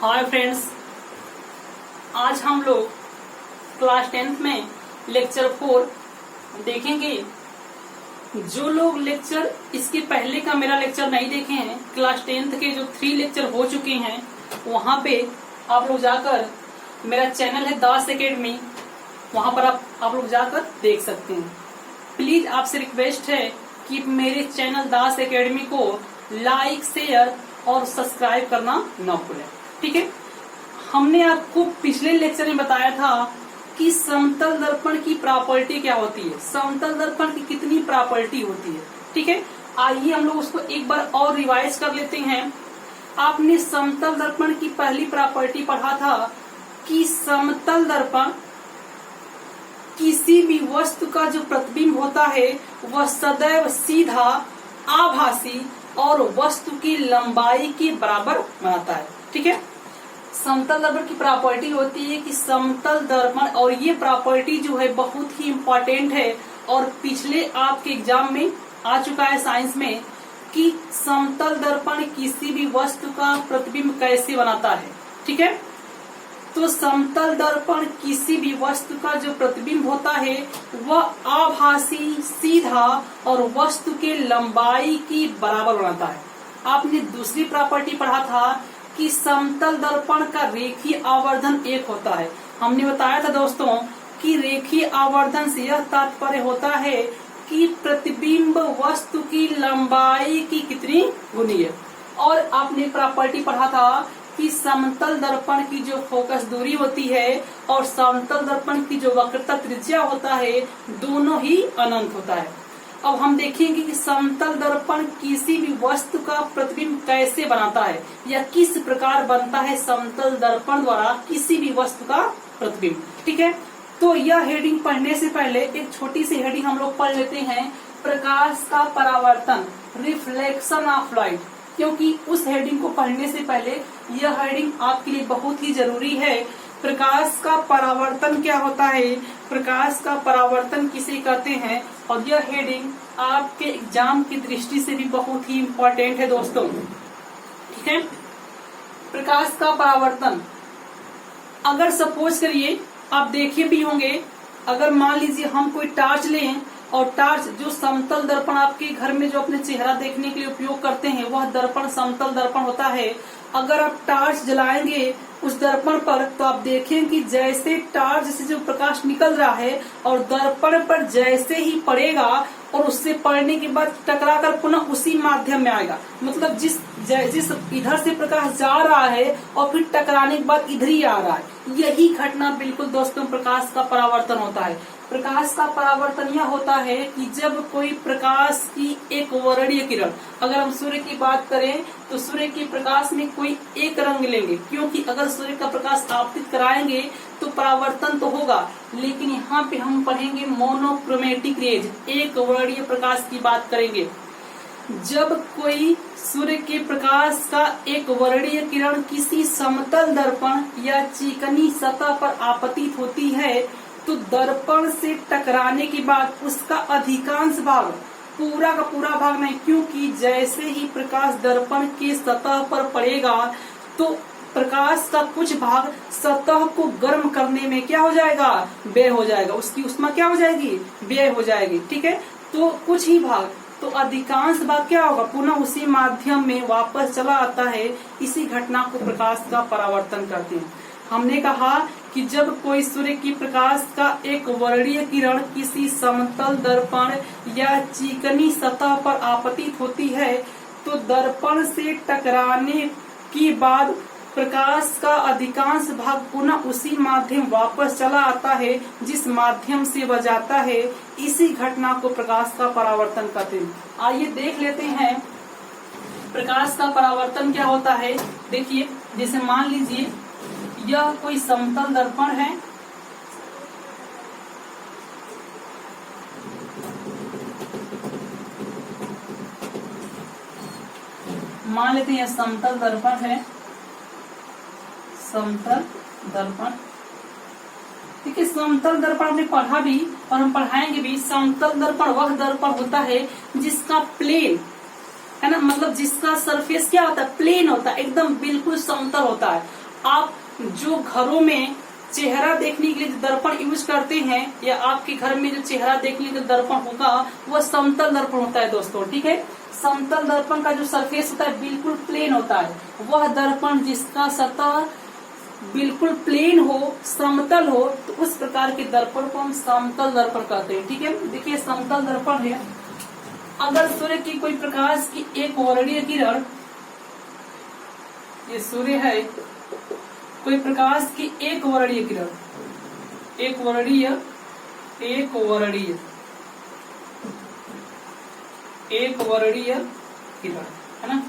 Hi friends, आज हम लोग क्लास 10th में लेक्चर 4 देखेंगे। जो लोग लेक्चर इसके पहले का मेरा लेक्चर नहीं देखे हैं, क्लास 10th के जो 3 लेक्चर हो चुके हैं, वहां पे आप लोग जाकर, मेरा चैनल है दास एकेडमी, वहां पर आप लोग जाकर देख सकते हैं। प्लीज आपसे रिक्वेस्ट है कि मेरे चैनल दास एकेडमी को लाइक, शेयर और सब्सक्राइब करना न भूलें, ठीक है। हमने आपको पिछले लेक्चर में बताया था कि समतल दर्पण की प्रॉपर्टी क्या होती है, समतल दर्पण की कितनी प्रॉपर्टी होती है, ठीक है। आइए हम लोग उसको एक बार और रिवाइज कर लेते हैं। आपने समतल दर्पण की पहली प्रॉपर्टी पढ़ा था कि समतल दर्पण किसी भी वस्तु का जो प्रतिबिंब होता है वह सदैव सीधा, आभासी और वस्तु की लंबाई के बराबर बनाता है, ठीक है। समतल दर्पण की प्रॉपर्टी होती है कि समतल दर्पण, और ये प्रॉपर्टी जो है बहुत ही इम्पोर्टेंट है और पिछले आपके एग्जाम में आ चुका है साइंस में, कि समतल दर्पण किसी भी वस्तु का प्रतिबिंब कैसे बनाता है, ठीक है। तो समतल दर्पण किसी भी वस्तु का जो प्रतिबिंब होता है वह आभासी, सीधा और वस्तु के लंबाई की बराबर बनाता है। आपने दूसरी प्रॉपर्टी पढ़ा था कि समतल दर्पण का रेखीय आवर्धन 1 होता है। हमने बताया था दोस्तों कि रेखीय आवर्धन से यह तात्पर्य होता है कि प्रतिबिंब वस्तु की लंबाई की कितनी गुनी है। और आपने प्रॉपर्टी पढ़ा था कि समतल दर्पण की जो फोकस दूरी होती है और समतल दर्पण की जो वक्रता त्रिज्या होता है, दोनों ही अनंत होता है। अब हम देखेंगे कि समतल दर्पण किसी भी वस्तु का प्रतिबिंब कैसे बनाता है या किस प्रकार बनता है समतल दर्पण द्वारा किसी भी वस्तु का प्रतिबिंब, ठीक है। तो यह हेडिंग पढ़ने से पहले एक छोटी सी हेडिंग हम लोग पढ़ लेते हैं, प्रकाश का परावर्तन, रिफ्लेक्शन ऑफ लाइट, क्योंकि उस हेडिंग को पढ़ने से पहले यह हेडिंग आपके लिए बहुत ही जरूरी है। प्रकाश का परावर्तन क्या होता है, प्रकाश का परावर्तन किसे कहते हैं, और यह हेडिंग आपके एग्जाम की दृष्टि से भी बहुत ही इम्पोर्टेंट है दोस्तों, ठीक है। प्रकाश का परावर्तन, अगर सपोज करिए आप देखे भी होंगे, अगर मान लीजिए हम कोई टार्च लें और टार्च जो समतल दर्पण आपके घर में जो अपने चेहरा देखने के लिए उपयोग करते हैं वह दर्पण समतल दर्पण होता है। अगर आप टार्च जलाएंगे उस दर्पण पर तो आप देखें कि जैसे टार्च से जो प्रकाश निकल रहा है और दर्पण पर जैसे ही पड़ेगा और उससे पड़ने के बाद टकराकर पुनः उसी माध्यम में आएगा, मतलब जिस इधर से प्रकाश जा रहा है और फिर टकराने के बाद इधर ही आ रहा है, यही घटना बिल्कुल दोस्तों प्रकाश का परावर्तन होता है। प्रकाश का परावर्तन यह होता है कि जब कोई प्रकाश की एक वर्णीय किरण, अगर हम सूर्य की बात करें तो सूर्य के प्रकाश में कोई एक रंग लेंगे, क्योंकि अगर सूर्य का प्रकाश आपतित कराएंगे तो परावर्तन तो होगा, लेकिन यहाँ पे हम पढ़ेंगे मोनोक्रोमेटिक रेज, एक वर्णीय प्रकाश की बात करेंगे। जब कोई सूर्य के प्रकाश का एक वर्णीय किरण किसी समतल दर्पण या चिकनी सतह पर आपतित होती है तो दर्पण से टकराने के बाद उसका अधिकांश भाग, पूरा का पूरा भाग नहीं, क्योंकि जैसे ही प्रकाश दर्पण के सतह पर पड़ेगा तो प्रकाश का कुछ भाग सतह को गर्म करने में क्या हो जाएगा, व्यय हो जाएगा, उसकी ऊष्मा क्या हो जाएगी, व्यय हो जाएगी, ठीक है। तो कुछ ही भाग, तो अधिकांश भाग क्या होगा, पुनः उसी माध्यम में वापस चला आता है। इसी घटना को प्रकाश का परावर्तन करते हैं। हमने कहा कि जब कोई सूर्य की प्रकाश का एक वर्णीय किरण किसी समतल दर्पण या चिकनी सतह पर आपतित होती है तो दर्पण से टकराने के बाद प्रकाश का अधिकांश भाग पुनः उसी माध्यम वापस चला आता है जिस माध्यम से वह जाता है। इसी घटना को प्रकाश का परावर्तन कहते हैं। आइए देख लेते हैं प्रकाश का परावर्तन क्या होता है। देखिए, जैसे मान लीजिए यह कोई समतल दर्पण है, मान लेते हैं यह समतल दर्पण है, समतल दर्पण, ठीक है। समतल दर्पण हमने पढ़ा भी और हम पढ़ाएंगे भी। समतल दर्पण वह दर्पण होता है जिसका प्लेन है ना, मतलब जिसका सरफेस क्या होता है, प्लेन होता है, एकदम बिल्कुल समतल होता है। आप जो घरों में चेहरा देखने के लिए जो दर्पण यूज करते हैं, या आपके घर में जो चेहरा देखने के लिए दर्पण होगा वह समतल दर्पण होता है दोस्तों। ठीक है, समतल दर्पण का जो सरफेस होता है बिल्कुल प्लेन होता है। वह दर्पण जिसका सतह बिल्कुल प्लेन हो, समतल हो, तो उस प्रकार के दर्पण को हम समतल दर्पण कहते हैं। ठीक है, देखिए समतल दर्पण है, अगर सूर्य की कोई प्रकाश की एक वर्णीय किरण, ये सूर्य है, कोई प्रकाश की एक वर्णीय किरण, एक वर्णीय किरण, है ना।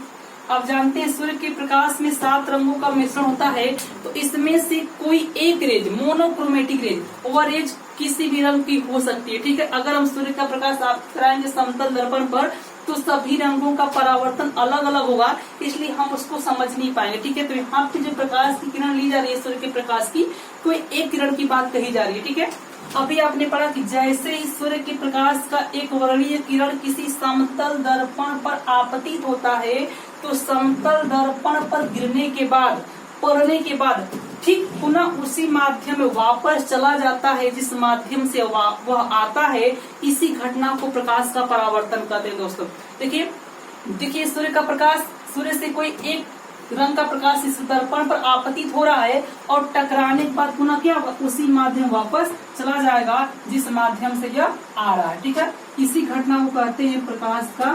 आप जानते हैं सूर्य के प्रकाश में 7 रंगों का मिश्रण होता है, तो इसमें से कोई एक रेज, मोनोक्रोमेटिक रेज, वह रेज किसी भी रंग की हो सकती है। ठीक है, अगर हम सूर्य का प्रकाश आप कराएंगे समतल दर्पण पर तो सभी रंगों का परावर्तन अलग अलग होगा, इसलिए हम उसको समझ नहीं पाएंगे। ठीक है, तो यहाँ पे जो प्रकाश की किरण ली जा रही है सूर्य के प्रकाश की, कोई एक किरण की बात कही जा रही है। ठीक है, अभी आपने पढ़ा कि जैसे ही सूर्य के प्रकाश का एक वर्णीय किरण किसी समतल दर्पण पर आपतित होता है, तो समतल दर्पण पर गिरने के बाद, पड़ने के बाद ठीक पुनः उसी माध्यम में वापस चला जाता है जिस माध्यम से वह आता है। इसी घटना को प्रकाश का परावर्तन कहते हैं दोस्तों। देखिए सूर्य का प्रकाश, सूर्य से कोई एक रंग का प्रकाश इस दर्पण पर आपतित हो रहा है और टकराने के बाद पुनः क्या उसी माध्यम वापस चला जाएगा जिस माध्यम से यह आ रहा है। ठीक है, इसी घटना को कहते हैं प्रकाश का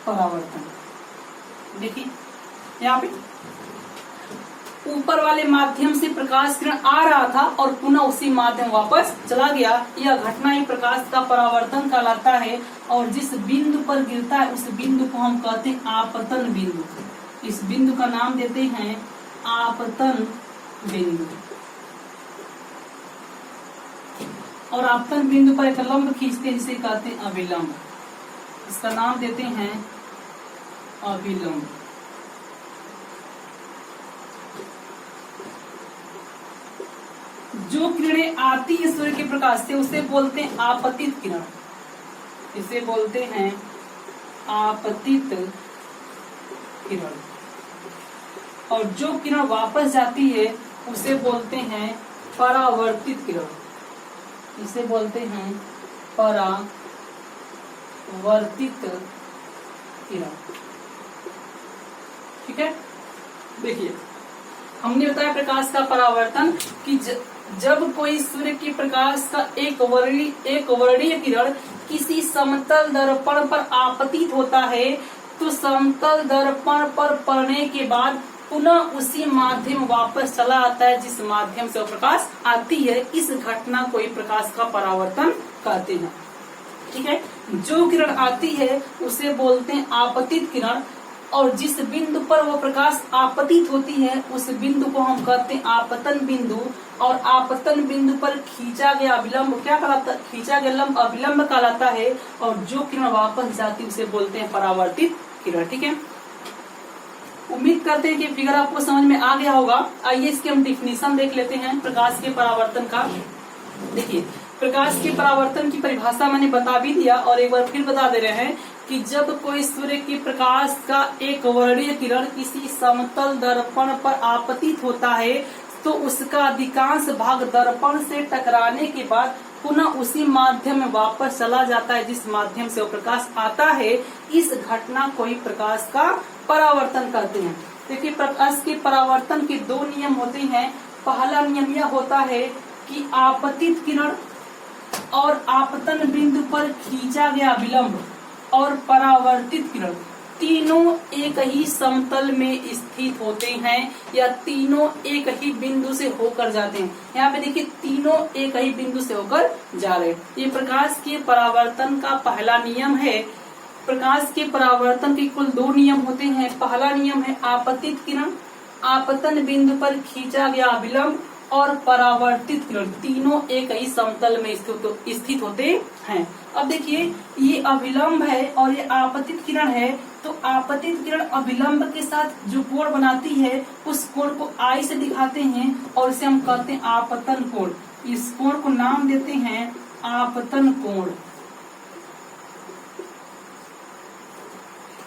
परावर्तन। देखिए यहाँ पे ऊपर वाले माध्यम से प्रकाश किरण आ रहा था और पुनः उसी माध्यम वापस चला गया, यह घटना ही प्रकाश का परावर्तन कहलाता है। और जिस बिंदु पर गिरता है उस बिंदु को हम कहते हैं आपतन बिंदु। इस बिंदु का नाम देते हैं आपतन बिंदु। और आपतन बिंदु पर एक लंब खींचते हैं जिसे कहते हैं अभिलंब, इसका नाम देते हैं अभिलंब। जो किरणें आती है सूर्य के प्रकाश से उसे बोलते हैं आपतित किरण, इसे बोलते हैं आपतित किरण। और जो किरण वापस जाती है उसे बोलते हैं परावर्तित किरण, इसे बोलते हैं परावर्तित किरण। ठीक है, देखिए हमने बताया प्रकाश का परावर्तन कि जब कोई सूर्य के प्रकाश का एक वर्णीय किरण किसी समतल दर्पण पर आपतित होता है, तो समतल दर्पण पर पड़ने के बाद पुनः उसी माध्यम वापस चला आता है जिस माध्यम से वो प्रकाश आती है। इस घटना को ही प्रकाश का परावर्तन कहते हैं। ठीक है, जो किरण आती है उसे बोलते हैं आपतित किरण, और जिस बिंदु पर वो प्रकाश आपतित होती है उस बिंदु को हम कहते हैं आपतन बिंदु। और आपतन बिंदु पर खींचा गया अभिलंब क्या कहलाता है? खींचा गया लंब अभिलंब कहलाता है। और जो किरण वापस जाती है उसे बोलते हैं परावर्तित किरण। ठीक है, उम्मीद करते हैं कि फिगर आपको समझ में आ गया होगा। आइए इसके हम डिफिनीशन देख लेते हैं प्रकाश के परावर्तन का। देखिए प्रकाश के परावर्तन की परिभाषा मैंने बता भी दिया और एक बार फिर बता दे रहे हैं कि जब कोई सूर्य के प्रकाश का एक वर्णीय किरण किसी समतल दर्पण पर आपतित होता है तो उसका अधिकांश भाग दर्पण से टकराने के बाद पुनः उसी माध्यम में वापस चला जाता है जिस माध्यम से वो प्रकाश आता है। इस घटना को ही प्रकाश का परावर्तन कहते हैं। देखिए प्रकाश के परावर्तन के 2 नियम होते हैं। पहला नियम यह होता है कि आपतित किरण और आपतन बिंदु पर खींचा गया विलंब और परावर्तित किरण तीनों एक ही समतल में स्थित होते हैं या तीनों एक ही बिंदु से होकर जाते हैं। यहाँ पे देखिए तीनों एक ही बिंदु से होकर जा रहे हैं। ये प्रकाश के परावर्तन का पहला नियम है। प्रकाश के परावर्तन के कुल 2 नियम होते हैं। पहला नियम है आपतित किरण, आपतन बिंदु पर खींचा गया विलंब और परावर्तित किरण तीनों एक ही समतल में स्थित होते हैं। अब देखिए ये अभिलंब है और ये आपतित किरण है, तो आपतित किरण अभिलंब के साथ जो कोण बनाती है उस कोण को आई से दिखाते हैं और इसे हम कहते हैं आपतन कोण। इस कोण को नाम देते हैं आपतन कोण।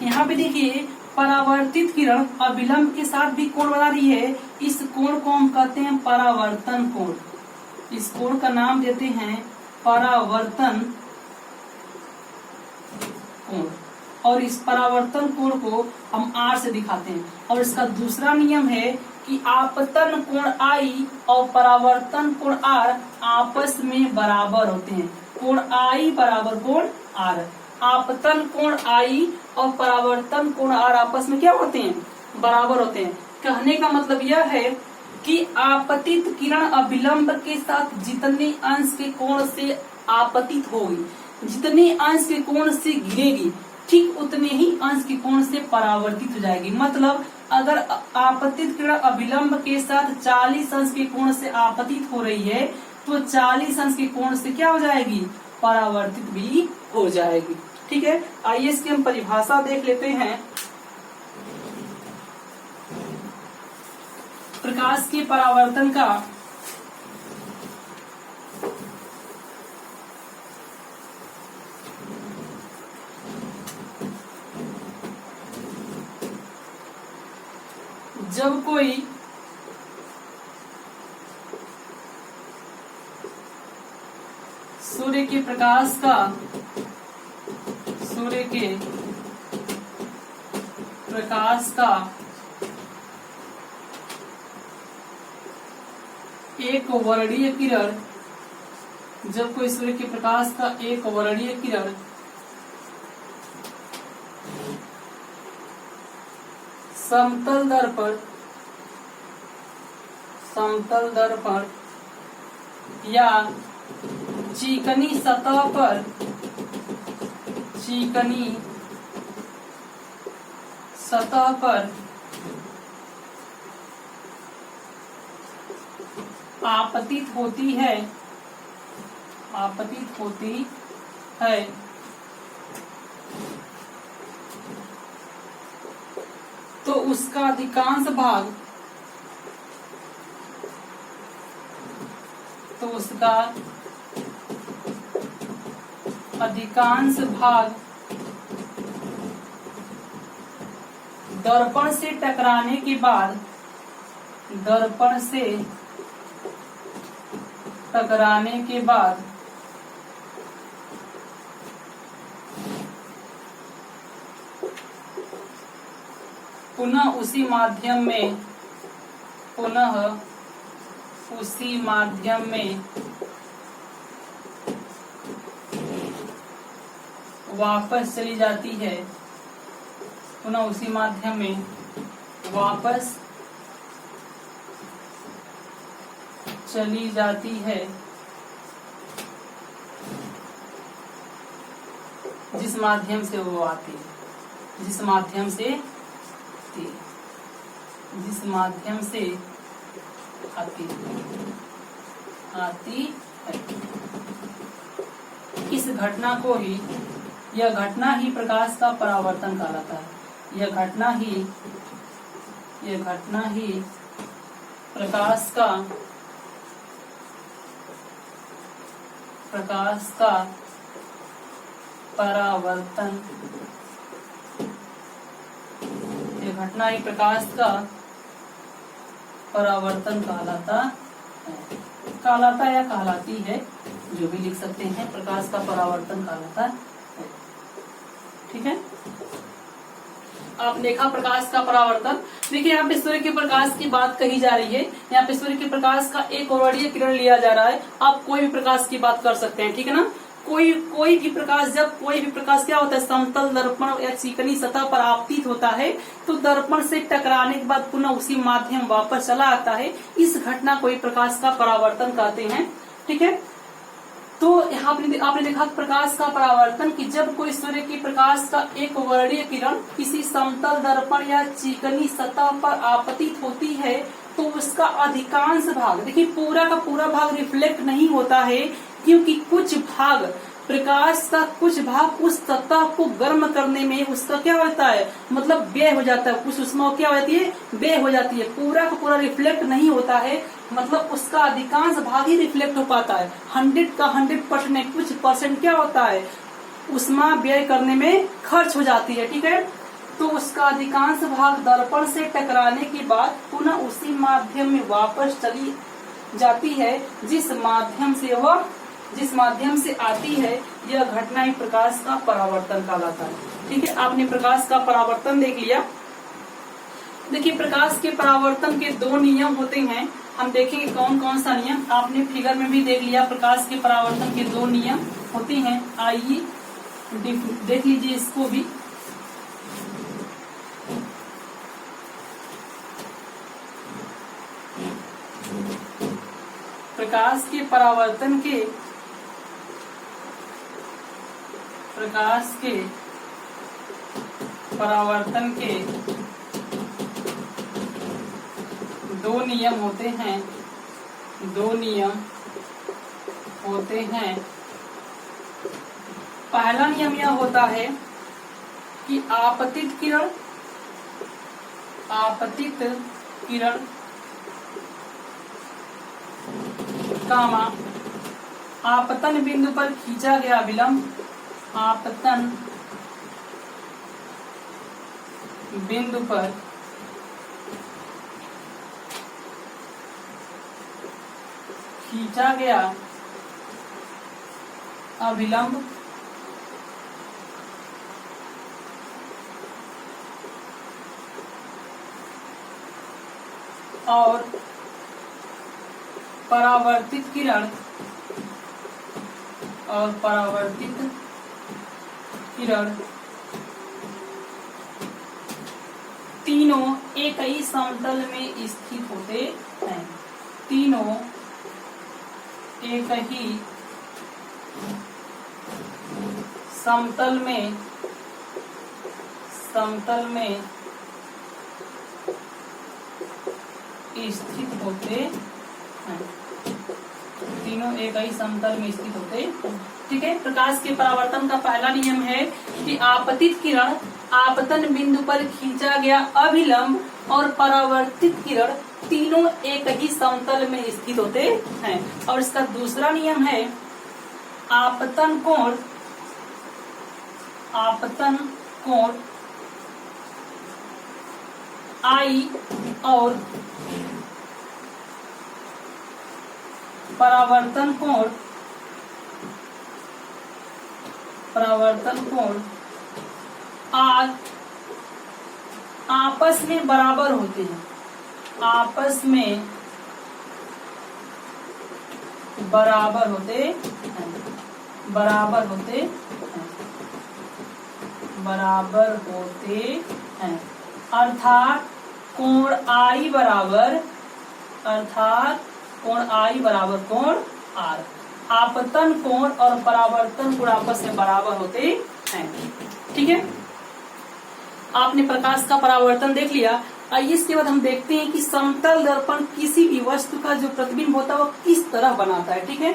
यहाँ पे देखिए परावर्तित किरण अविलंब के साथ भी कोण बना रही है, इस कोण को हम कहते हैं परावर्तन कोण। इस कोण का नाम देते हैं परावर्तन कोण, और इस परावर्तन कोण को हम R से दिखाते हैं। और इसका दूसरा नियम है कि आपतन कोण I और परावर्तन कोण R आपस में बराबर होते हैं। कोण I बराबर कोण R। आपतन कोण I और परावर्तन कोण R आपस में क्या होते हैं? बराबर होते हैं। कहने का मतलब यह है कि आपतित किरण अविलंब के साथ जितने अंश के कोण से आपतित होगी, जितने अंश के कोण से गिरेगी, ठीक उतने ही अंश के कोण से परावर्तित हो जाएगी। मतलब अगर आपतित किरण अविलंब के साथ 40 अंश के कोण से आपतित हो रही है तो 40 अंश के कोण से क्या हो जाएगी? परावर्तित भी हो जाएगी। ठीक है, आइए इसकी हम परिभाषा देख लेते हैं। प्रकाश के परावर्तन का जब कोई सूर्य के प्रकाश का एक वर्णीय किरण, जब कोई सूर्य के प्रकाश का एक वर्णीय किरण समतल दर्पण या चिकनी सतह पर आपतित होती है तो उसका अधिकांश भाग दर्पण से टकराने के बाद पुनः उसी माध्यम में वापस चली जाती है, पुनः उसी माध्यम में वापस चली जाती है जिस माध्यम से वो आती है, जिस माध्यम से आती है। इस घटना को ही, यह घटना ही प्रकाश का परावर्तन कहलाता है। यह घटना ही प्रकाश का परावर्तन, यह घटना ही प्रकाश का परावर्तन कहलाता या कहलाती है, जो भी लिख सकते हैं। प्रकाश का परावर्तन कहलाता है। ठीक है, आप देखा प्रकाश का परावर्तन। देखिए यहाँ पे सूर्य के प्रकाश की बात कही जा रही है। यहाँ पे सूर्य के प्रकाश का एक वर्णीय किरण लिया जा रहा है। आप कोई भी प्रकाश की बात कर सकते हैं, ठीक है ना। कोई भी प्रकाश, जब कोई भी प्रकाश क्या होता है, समतल दर्पण या चिकनी सतह पर आपतित होता है तो दर्पण से टकराने के बाद पुनः उसी माध्यम वापस चला आता है। इस घटना को प्रकाश का परावर्तन कहते हैं। ठीक है, तो यहाँ आपने देखा प्रकाश का परावर्तन कि जब कोई सूर्य के प्रकाश का एक वर्णीय किरण किसी समतल दर्पण या चिकनी सतह पर आपतित होती है तो उसका अधिकांश भाग, देखिए पूरा का पूरा भाग रिफ्लेक्ट नहीं होता है, क्योंकि कुछ भाग प्रकाश का कुछ भाग उस सतह को गर्म करने में उसका क्या होता है, मतलब व्यय हो जाता है, कुछ उसमें क्या हो जाती है, व्यय हो जाती है। पूरा का पूरा रिफ्लेक्ट नहीं होता है, मतलब उसका अधिकांश भाग ही रिफ्लेक्ट हो पाता है। 100 का 100% नहीं, कुछ परसेंट क्या होता है, उष्मा व्यय करने में खर्च हो जाती है। ठीक है, तो उसका अधिकांश भाग दर्पण से टकराने के बाद पुनः उसी माध्यम में वापस चली जाती है जिस माध्यम से आती है। यह घटना ही प्रकाश का परावर्तन कहलाता है। ठीक है, आपने प्रकाश का परावर्तन देख लिया। देखिए, प्रकाश के परावर्तन के दो नियम होते हैं। हम देखेंगे कौन कौन सा नियम। आपने फिगर में भी देख लिया, प्रकाश के परावर्तन के दो नियम होते हैं। आइए देख लीजिए इसको भी। प्रकाश के परावर्तन के दो नियम होते हैं। पहला नियम यह होता है कि आपतित किरण कामा आपतन बिंदु पर खींचा गया विलंब, आपतन बिंदु पर खींचा गया अविलंब और परावर्तित किरण तीनों एक ही समतल में स्थित होते हैं। तीनों एक ही समतल में स्थित होते हैं। तीनों एक ही समतल में स्थित होते हैं। ठीक है, प्रकाश के परावर्तन का पहला नियम है कि आपतित किरण आपतन बिंदु पर खींचा गया अभिलंब और परावर्तित किरण तीनों एक ही समतल में स्थित होते हैं। और इसका दूसरा नियम है आपतन कोण आई और परावर्तन कोण आर आपस में बराबर होते हैं। आपस में बराबर होते हैं। अर्थात कोण आई बराबर कोण आर। आपतन कोण और परावर्तन कोण आपस में बराबर होते हैं। ठीक है, आपने प्रकाश का परावर्तन देख लिया। आइए इसके बाद हम देखते हैं कि समतल दर्पण किसी भी वस्तु का जो प्रतिबिंब होता है वो किस तरह बनाता है। ठीक है,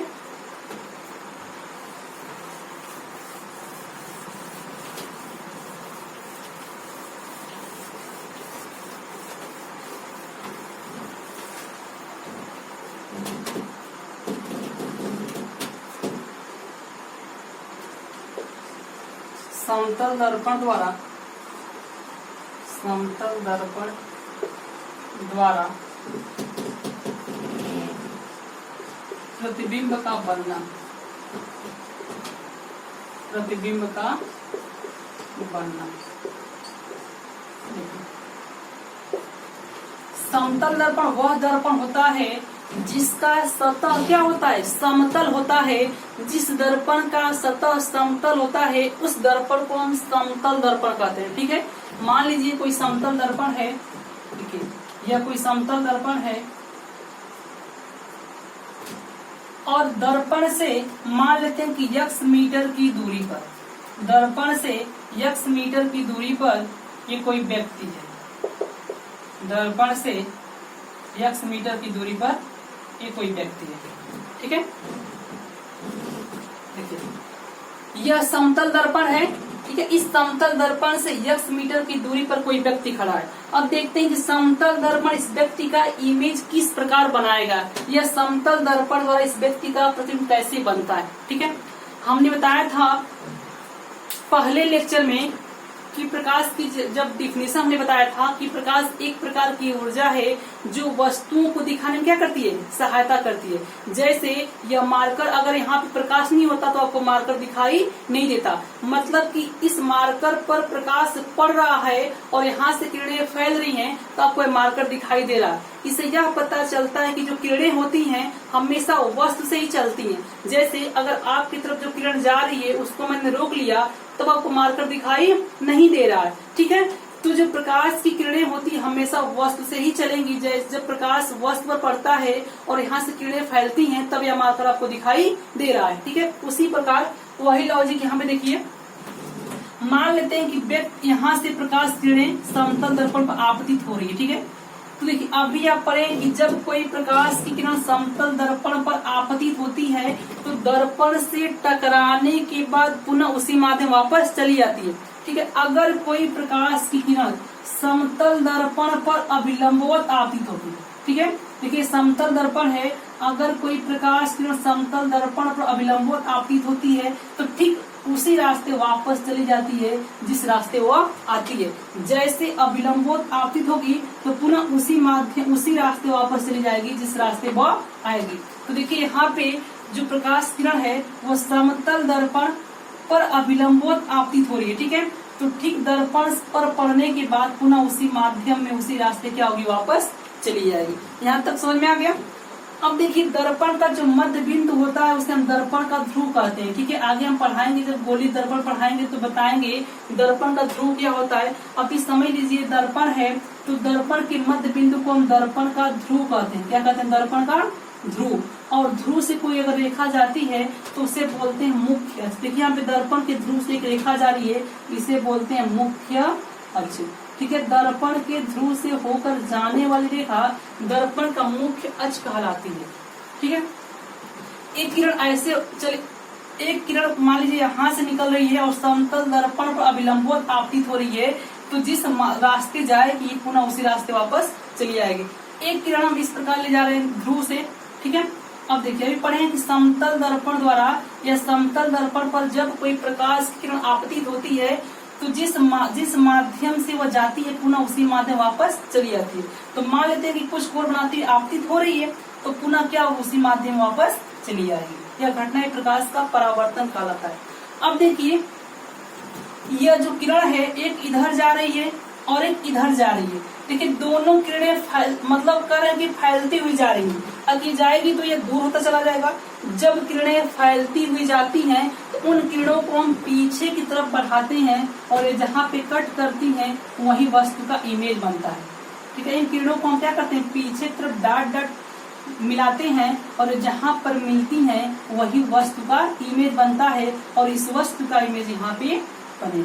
समतल दर्पण द्वारा प्रतिबिंब का बनना। समतल दर्पण वह दर्पण होता है जिसका सतह क्या होता है, समतल होता है। जिस दर्पण का सतह समतल होता है उस दर्पण को हम समतल दर्पण कहते हैं। ठीक है, मान लीजिए कोई समतल दर्पण है। देखिए, यह कोई समतल दर्पण है और दर्पण से मान लेते हैं कि x मीटर की दूरी पर, दर्पण से x मीटर की दूरी पर ये कोई व्यक्ति है। दर्पण से x मीटर की दूरी पर ये कोई व्यक्ति है। ठीक है, देखिए यह समतल दर्पण है। ठीक है, इस समतल दर्पण से x मीटर की दूरी पर कोई व्यक्ति खड़ा है। अब देखते हैं कि समतल दर्पण इस व्यक्ति का इमेज किस प्रकार बनाएगा। यह समतल दर्पण द्वारा इस व्यक्ति का प्रतिबिंब कैसे बनता है। ठीक है, हमने बताया था पहले लेक्चर में कि प्रकाश की जब डिफिनेशन हमने बताया था कि प्रकाश एक प्रकार की ऊर्जा है जो वस्तुओं को दिखाने में क्या करती है, सहायता करती है। जैसे यह मार्कर, अगर यहाँ पे प्रकाश नहीं होता तो आपको मार्कर दिखाई नहीं देता, मतलब कि इस मार्कर पर प्रकाश पड़ रहा है और यहाँ से किरणें फैल रही हैं तो आपको मार्कर दिखाई दे रहा है। इससे यह पता चलता है कि जो किरणें होती हैं हमेशा वस्तु से ही चलती हैं। जैसे अगर आपकी तरफ जो किरण जा रही है उसको मैंने रोक लिया तब आपको मार्कर दिखाई नहीं दे रहा है, ठीक है। तो जो प्रकाश की किरणें होती है हमेशा वस्तु से ही चलेंगी। जब प्रकाश वस्तु पर पड़ता है और यहाँ से किरणें फैलती हैं तब यह मार्कर आपको दिखाई दे रहा है, ठीक है। उसी प्रकार वही लॉजिक यहाँ पे देखिए, मान लेते हैं कि व्यक्ति यहाँ से प्रकाश किरणें समतल दर्पण पर आपतित हो रही है, ठीक है। तो देखिए अभी आप पढ़ें कि जब कोई प्रकाश की किरण समतल दर्पण पर आपतित होती है तो दर्पण से टकराने के बाद पुनः उसी माध्यम वापस चली जाती है, ठीक है। अगर कोई प्रकाश की किरण समतल दर्पण पर अभिलंबवत आपतित होती है, ठीक है। देखिए समतल दर्पण है, अगर कोई प्रकाश किरण समतल दर्पण पर अभिलंबवत आपतित होती है तो ठीक उसी रास्ते वापस चली जाती है जिस रास्ते वह आती है। जैसे अभिलंबवत आपतित होगी तो पुनः उसी रास्ते वापस चली जाएगी जिस रास्ते वह आएगी। तो देखिए यहाँ पे जो प्रकाश किरण है वो समतल दर्पण पर अभिलंबवत आपतित हो रही है, ठीक है। तो ठीक दर्पण पर पड़ने के बाद पुनः उसी माध्यम में उसी रास्ते क्या होगी, वापस चली जाएगी। यहाँ तक समझ में आ गया। अब देखिए दर्पण का जो मध्य बिंदु होता है उसे हम दर्पण का ध्रुव कहते हैं, ठीक है। आगे हम पढ़ाएंगे, जब गोली दर्पण पढ़ाएंगे तो बताएंगे दर्पण का ध्रुव क्या होता है। अभी समझ लीजिए दर्पण है तो दर्पण के मध्य बिंदु को हम दर्पण का ध्रुव कहते हैं। क्या कहते हैं, दर्पण का ध्रुव। और ध्रुव से कोई अगर रेखा जाती है तो उसे बोलते हैं मुख्य अक्ष। देखिए यहाँ पे दर्पण के ध्रुव से एक रेखा जा रही है, इसे बोलते हैं मुख्य अक्ष, ठीक है। दर्पण के ध्रुव से होकर जाने वाली रेखा दर्पण का मुख्य अक्ष कहलाती है, ठीक है। एक किरण ऐसे चले, एक किरण मान लीजिए यहाँ से निकल रही है और समतल दर्पण पर अभिलंबवत आपतित हो रही है तो जिस रास्ते जाएगी पुनः उसी रास्ते वापस चली जाएगी। एक किरण हम इस प्रकार ले जा रहे हैं ध्रुव से, ठीक है। अब देखिए अभी पढ़े कि समतल दर्पण द्वारा या समतल दर्पण पर जब कोई प्रकाश की किरण आपतित होती है तो जिस माध्यम से वह जाती है पुनः उसी माध्यम वापस चली जाती है। तो मान लेते हैं कि कुछ कोण बनाती आपतित हो रही है तो पुनः क्या उसी माध्यम वापस चली जाएगी। यह घटना प्रकाश का परावर्तन कहलाता है। अब देखिए यह जो किरण है एक इधर जा रही है और एक इधर जा रही है। देखिए दोनों किरणें मतलब कर रहे हैं कि फैलती हुई जा रही है। अगर जाएगी तो ये दूर होता चला जाएगा। जब किरणें फैलती हुई जाती हैं तो उन किरणों को हम पीछे की तरफ बढ़ाते हैं और ये जहाँ पे कट करती हैं वही वस्तु का इमेज बनता है, ठीक है। इन किरणों को हम क्या करते हैं, पीछे की तरफ डाट डाट मिलाते हैं और जहाँ पर मिलती हैं वही वस्तु का इमेज बनता है और इस वस्तु का इमेज यहाँ पे बनेगा।